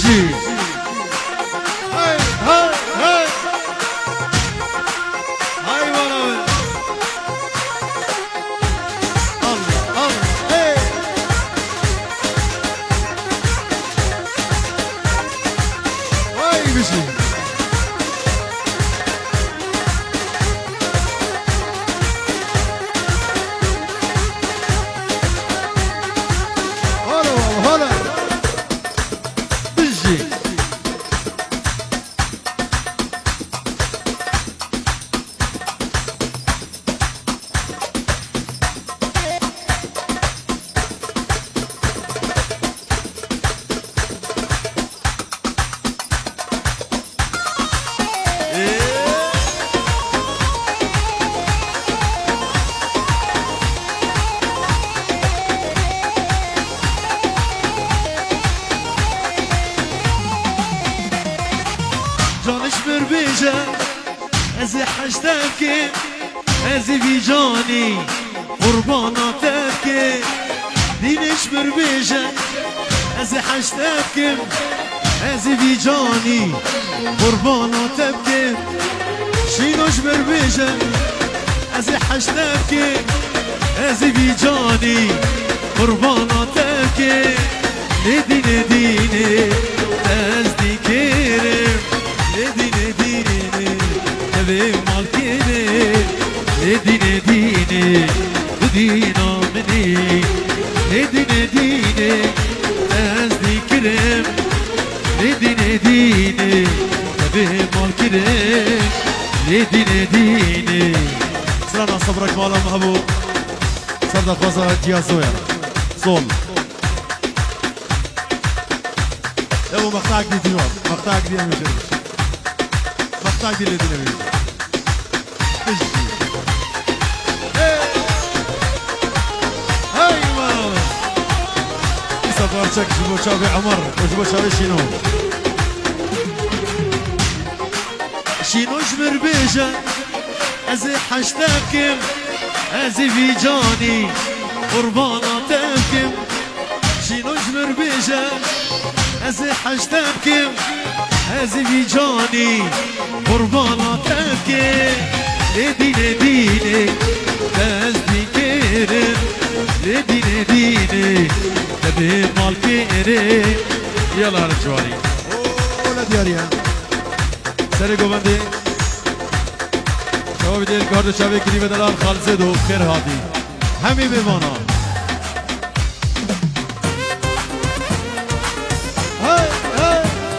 بجي هاي هاي هاي هاي والله الله الله هاي هاي بجي جانش بربیجه از حشتك از بی جانی قرباناتك دینش بربیجه از حشتك از بی جانی قرباناتك شینوش بربیجه از حشتك از بی جانی قرباناتك ندینه دینه نزدیکیرم ندینه دینه نبی مالکینه ندینه دینه دینا منی ندینه دینه نزدیکیرم ندینه دینه نبی مالکینه ندینه دینه سلام صبرك مالا محبوب صدق وزارة جيازويا صول يابو مقطعك دي ديوان مقطعك دي امجرش مقطعك دي اللي دي نبي اجي هاي مالا إسا بارشك جبو شابي عمر وجبو شابي شينو شينو جمر بيجا ازي حشتاكم ازي في جاني قرباناتكم شينو جمر بيجا ازي حشتاكم ازي في جاني قرباناتك لديني ديني تزديكيرم لديني ديني تبي مالكيري يلا رجواري اولا دياريا سري قومندي شباب دير كاردو شباب كريمة دلال خالصة دو خير هادي همي بمانا